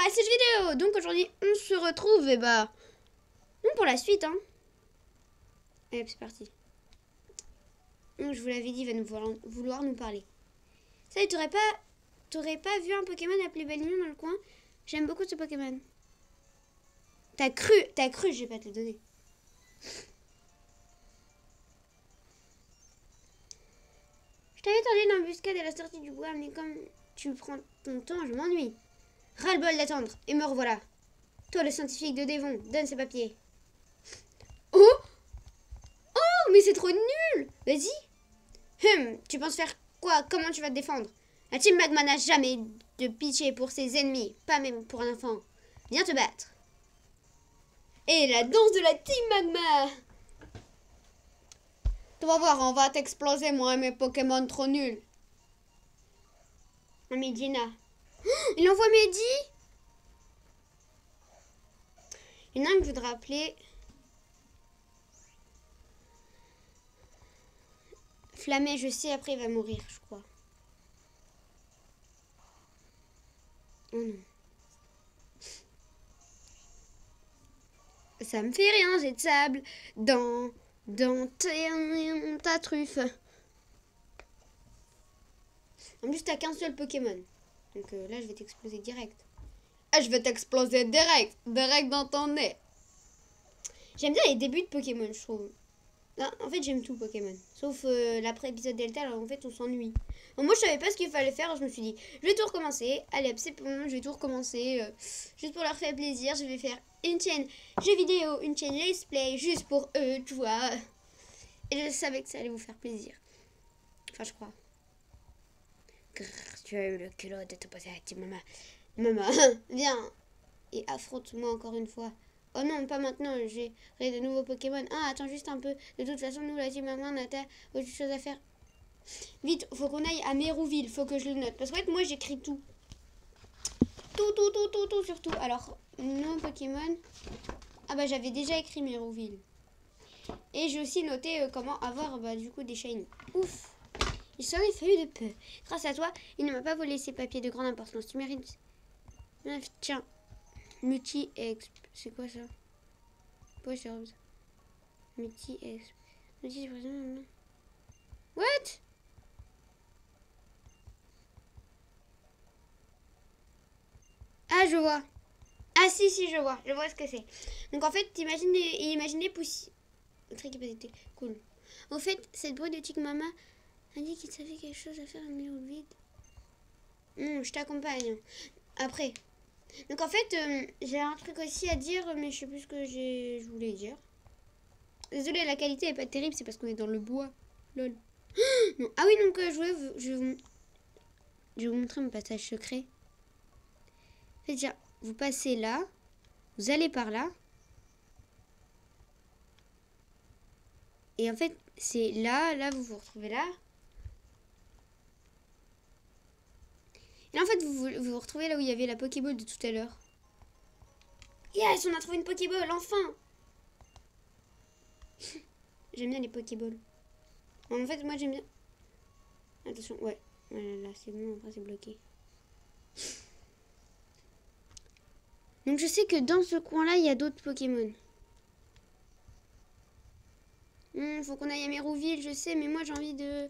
à cette vidéo. Donc aujourd'hui, on se retrouve, et bah, non pour la suite, hein. Allez, c'est parti. Donc, je vous l'avais dit, il va vouloir nous parler. Ça, t'aurais pas vu un Pokémon appelé Beldum dans le coin? J'aime beaucoup ce Pokémon. T'as cru, je vais pas te le donner. Je t'avais tendu une embuscade à la sortie du bois, mais comme tu prends ton temps, je m'ennuie. Ras-le-bol d'attendre, et me revoilà. Toi, le scientifique de Devon, donne ses papiers. Oh! Oh, mais c'est trop nul! Vas-y. Tu penses faire quoi? Comment tu vas te défendre? La Team Magma n'a jamais de pitié pour ses ennemis, pas même pour un enfant. Viens te battre. Et la danse de la Team Magma! Tu vas voir, on va t'exploser, moi et mes Pokémon trop nuls. Medina. Oh, il envoie Mehdi? Il y en a un que je voudrais appeler Flammé, je sais, après il va mourir, je crois. Oh non. Ça me fait rien, j'ai de sable dans ta truffe. En plus, t'as qu'un seul Pokémon. Donc là, je vais t'exploser direct. Ah, je vais t'exploser direct dans ton nez. J'aime bien les débuts de Pokémon, je trouve. Non, en fait, j'aime tout Pokémon. Sauf l'après-épisode Delta, alors en fait, on s'ennuie. Bon, moi, je savais pas ce qu'il fallait faire. Je me suis dit, je vais tout recommencer. Allez, hop, c'est bon, je vais tout recommencer. Juste pour leur faire plaisir, je vais faire une chaîne jeux vidéo, une chaîne let's play, juste pour eux, tu vois. Et je savais que ça allait vous faire plaisir. Enfin, je crois. Grrr, tu as eu le culot de te passer à la team maman. Maman, viens et affronte-moi encore une fois. Oh non, pas maintenant, j'ai de nouveaux Pokémon. Ah, attends juste un peu. De toute façon, nous, la team maman, on a autre chose à faire. Vite, faut qu'on aille à Mérouville, faut que je le note. Parce qu'en fait, moi, j'écris tout. Tout, surtout. Alors, nos Pokémon. Ah bah, j'avais déjà écrit Mérouville. Et j'ai aussi noté comment avoir, bah, du coup, des shiny. Ouf. Il serait fallu de peu. Grâce à toi, il ne m'a pas volé ces papiers de grande importance. Tu mérites. Tiens. Multi-exp. C'est quoi ça? Pourquoi c'est rose? Multi-exp. What? Ah, je vois. Ah, si, je vois. Je vois ce que c'est. Donc, en fait, imaginez Poussy. Très capacité. Cool. Au fait, cette boîte de Tic Mama a dit qu'il savait quelque chose à faire à milieu vide. Je t'accompagne. Après. Donc, en fait, j'ai un truc aussi à dire, mais je sais plus ce que je voulais dire. Désolée, la qualité est pas terrible, c'est parce qu'on est dans le bois. Lol. Non. Ah oui, donc, je vais vous montrer mon passage secret. En fait, déjà, vous passez là. Vous allez par là. Et en fait, c'est là, vous vous retrouvez là. Et là, en fait, vous vous retrouvez là où il y avait la Pokéball de tout à l'heure. Yes, on a trouvé une Pokéball, enfin. J'aime bien les Pokéballs. En fait, moi, j'aime bien... Attention, ouais. Voilà, là, c'est bon, après, c'est bloqué. Donc, je sais que dans ce coin-là, il y a d'autres Pokémon. Faut qu'on aille à Mérouville, je sais, mais moi, j'ai envie de...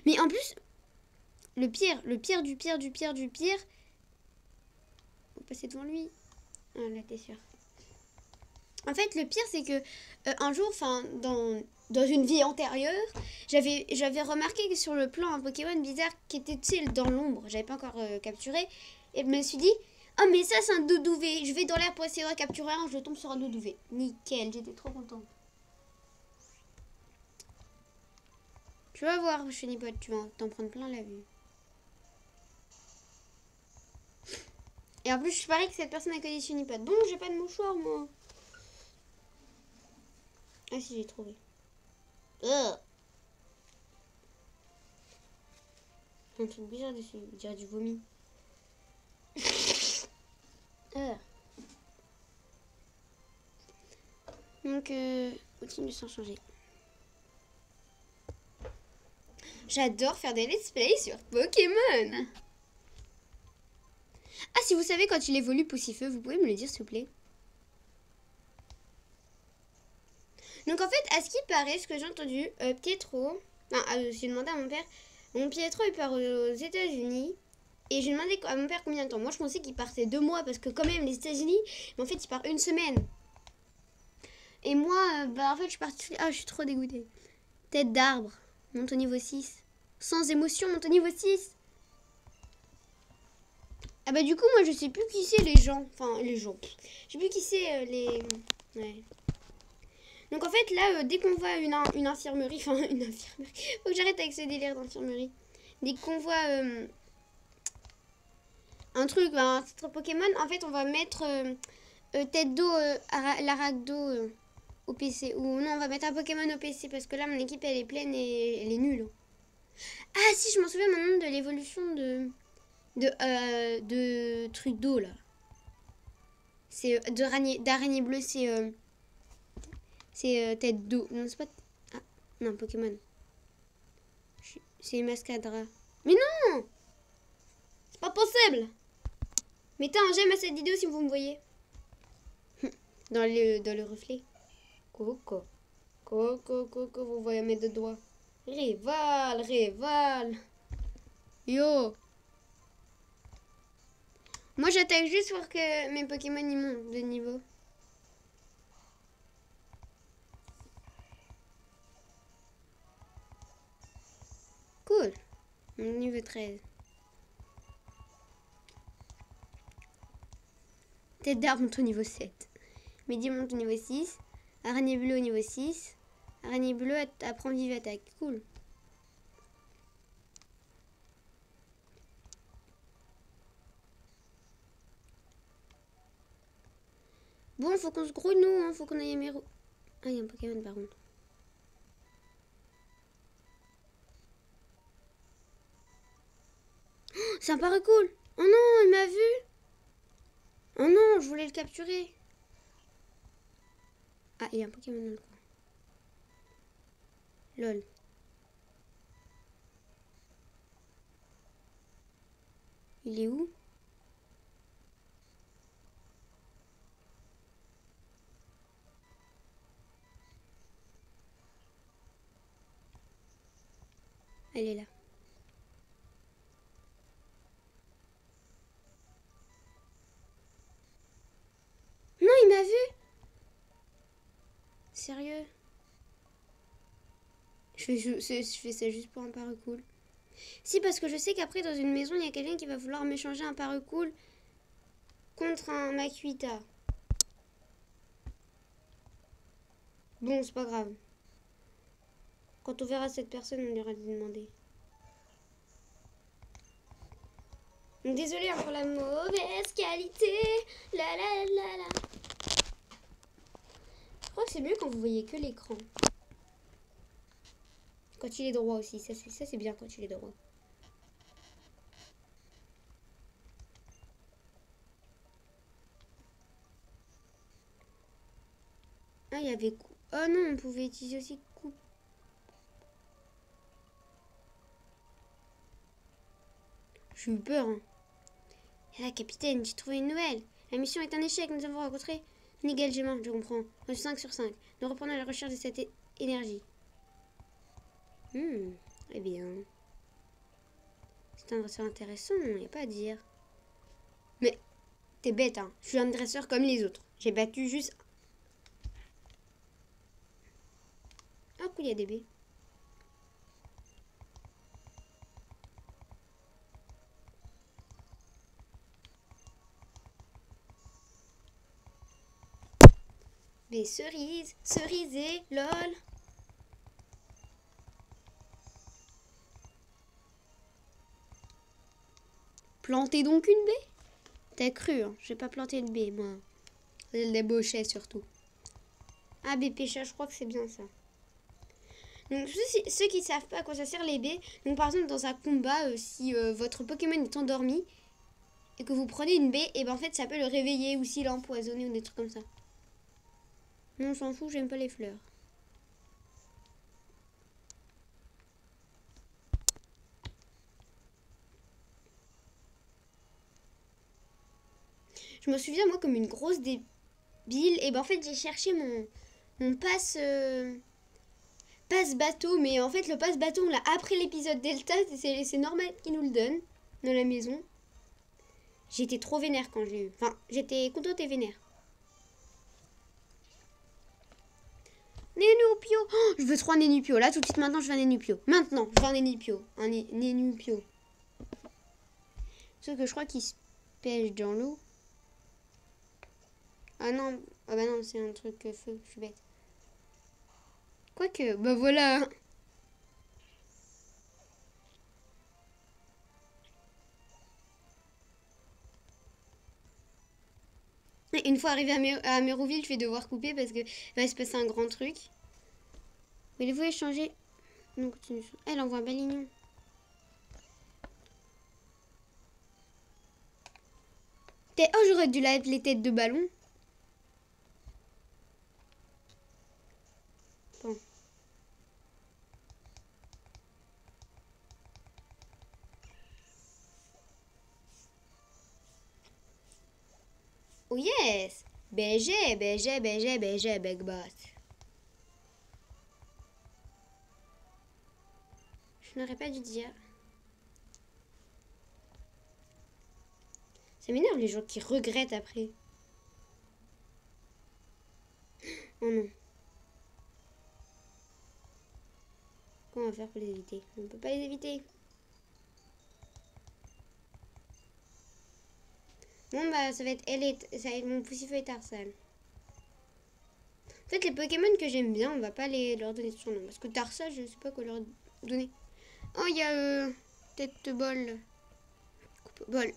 Mais en plus... Le pire du pire. Faut passer devant lui. Ah là, t'es sûr. En fait, le pire, c'est que un jour, enfin, dans une vie antérieure, j'avais remarqué que sur le plan un Pokémon bizarre qui était dans l'ombre. J'avais pas encore capturé. Et je me suis dit, oh mais ça c'est un Doudouvé. Je vais dans l'air pour essayer de capturer un, je tombe sur un Doudouvé. Nickel, j'étais trop contente. Tu vas voir, Chenipote, tu vas t'en prendre plein la vue. Et en plus, je parie que cette personne a que des Chenipotes. Donc, j'ai pas de mouchoir, moi. Ah si, j'ai trouvé. Un truc bizarre dessus, on dirait du vomi. Donc, continue sans changer. J'adore faire des let's play sur Pokémon. Ah si vous savez quand il évolue Poussifeu, vous pouvez me le dire s'il vous plaît. Donc en fait, à ce qui paraît, ce que j'ai entendu, Pietro, j'ai demandé à mon père, mon Pietro il part aux États-Unis. Et j'ai demandé à mon père combien de temps. Moi je pensais qu'il partait 2 mois parce que quand même les États-Unis, mais en fait il part 1 semaine. Et moi, en fait je suis partie. Ah, je suis trop dégoûtée. Tête d'arbre, monte au niveau 6. Sans émotion, monte au niveau 6. Ah bah du coup moi je sais plus qui c'est les gens. Enfin les gens. Je sais plus qui c'est les. Ouais. Donc en fait là dès qu'on voit une infirmerie. Enfin une infirmerie. Faut que j'arrête avec ce délire d'infirmerie. Dès qu'on voit un truc, un titre Pokémon, en fait on va mettre tête d'eau, Laragdo au PC. Ou non on va mettre un Pokémon au PC parce que là mon équipe elle est pleine et elle est nulle. Ah si je m'en souviens maintenant de l'évolution de truc d'eau là. C'est d'araignée bleue, c'est tête d'eau. Non, c'est pas. Ah, non, Pokémon. C'est Mascadra. Mais non! C'est pas possible! Mettez un j'aime à cette vidéo si vous me voyez. Dans le reflet. Coco. Coco, vous voyez mes deux doigts. Rival. Yo! Moi j'attaque juste pour que mes Pokémon ils montent de niveau. Cool. Niveau 13. Tête d'arbre monte au niveau 7. Midi monte au niveau 6. Araignée bleue au niveau 6. Araignée bleue apprend vive attaque. Cool. Bon, faut qu'on se grouille nous, hein. Faut qu'on aille à Mero. Ah, il y a un Pokémon par contre. Oh, c'est un Paracool. Oh non, il m'a vu. Oh non, je voulais le capturer. Ah, il y a un Pokémon dans le coin. Lol. Il est où? Elle est là. Non, il m'a vu. Sérieux? Je fais ça juste pour un Paracool. Si, parce que je sais qu'après, dans une maison, il y a quelqu'un qui va vouloir m'échanger un Paracool contre un Makuita. Bon, c'est pas grave. Quand on verra cette personne, on ira lui demander. Désolée pour la mauvaise qualité. La. Je crois que c'est mieux quand vous voyez que l'écran. Quand il est droit aussi. Ça c'est bien quand il est droit. Ah, il y avait... Oh non, on pouvait utiliser aussi coupe. J'ai eu peur, hein. Et là, capitaine, j'ai trouvé une nouvelle. La mission est un échec. Nous avons rencontré Nigel Gemma, je comprends. 5 sur 5. Nous reprenons la recherche de cette énergie. Eh bien... C'est un dresseur intéressant, il n'y a pas à dire. Mais, t'es bête, hein. Je suis un dresseur comme les autres. J'ai battu juste... Ah, cool, il y a des baies. Des cerises, cerisées, lol. Plantez donc une baie. T'as cru, hein. J'ai pas planté une baie, moi. Je le débauchais surtout. Ah, baie pêcheur, je crois que c'est bien ça. Donc, ceux qui ne savent pas à quoi ça sert les baies, donc par exemple dans un combat, si votre Pokémon est endormi et que vous prenez une baie, et ben en fait ça peut le réveiller ou s'il est empoisonné ou des trucs comme ça. Non, on s'en fout, j'aime pas les fleurs. Je me souviens, moi, comme une grosse débile. Et ben, en fait, j'ai cherché mon passe bateau. Mais en fait, le passe bateau, on l'a après l'épisode Delta. C'est normal qu'ils nous le donnent dans la maison. J'étais trop vénère quand je l'ai eu. Enfin, j'étais contente et vénère. Nénupio. Oh, je veux trop un Nénupio. Là, tout de suite, maintenant, je veux un Nénupio. Maintenant, je veux un Nénupio. Un Nénupio. Sauf que je crois qu'il se pêche dans l'eau. Ah non. Ah bah non, c'est un truc feu. Je suis bête. Quoique, bah voilà. Une fois arrivé à Méroville, je vais devoir couper parce que va se passer un grand truc. Mais vous échanger. Non, continue. Elle envoie un balignon. Oh, j'aurais dû les têtes de ballon. Bon. Oh yes! BG, Big Boss. Je n'aurais pas dû dire. Ça m'énerve les gens qui regrettent après. Oh non. Comment on va faire pour les éviter? On ne peut pas les éviter. Bon bah ça va être mon poussif et Tarsal. En fait les Pokémon que j'aime bien, on va pas leur donner son nom. Parce que Tarsal, je sais pas quoi leur donner. Oh il y a tête de bol. Bol.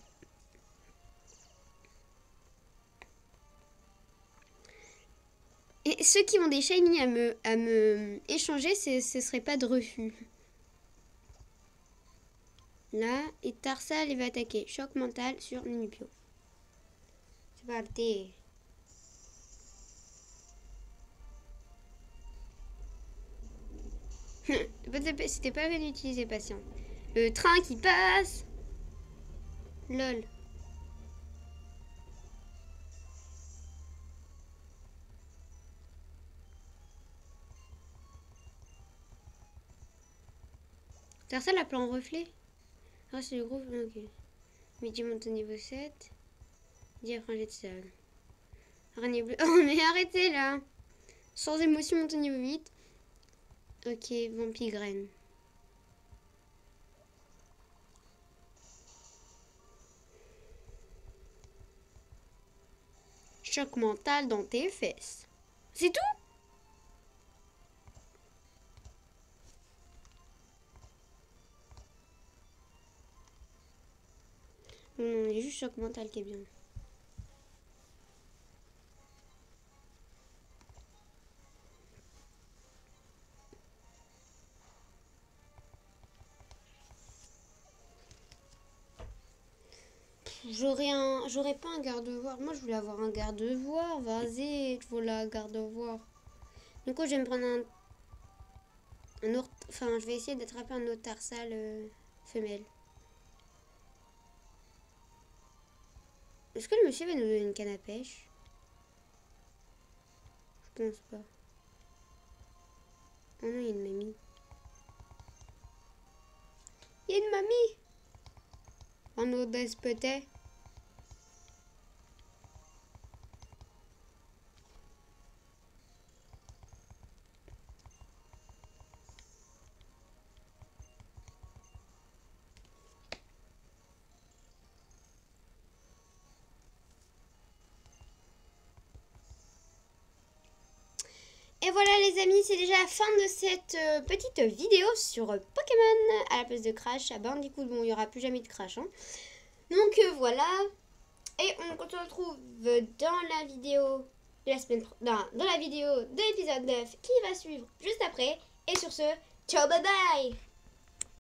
Et ceux qui ont des shiny à me échanger, ce serait pas de refus. Là, et Tarsal, il va attaquer. Choc mental sur Nénupio. C'est parti. C'était pas bien utilisé, patient. Le train qui passe. Lol. Tarsal a plan reflet. Ah, c'est le groupe. Ok. Midi monte au niveau 7. Diaphragme de sable. Araignée bleue. Oh, mais arrêtez là. Sans émotion monte au niveau 8. Ok, Vampigraine. Choc mental dans tes fesses. C'est tout? Non, il y a juste choc mental qui est bien. J'aurais pas un garde-voir. Moi, je voulais avoir un garde-voir. Vas-y, je voulais un garde-voir. Du coup, je vais me prendre un autre... Enfin, je vais essayer d'attraper un autre Tarsal femelle. Est-ce que le monsieur va nous donner une canne à pêche? Je pense pas. Oh non, il y a une mamie. Il y a une mamie! En audace peut-être. Et voilà les amis, c'est déjà la fin de cette petite vidéo sur Pokémon à la place de Crash. Ah ben du coup, bon, il n'y aura plus jamais de Crash. Hein. Donc voilà. Et on se retrouve dans la vidéo de la semaine dans la vidéo de l'épisode 9 qui va suivre juste après. Et sur ce, ciao bye bye.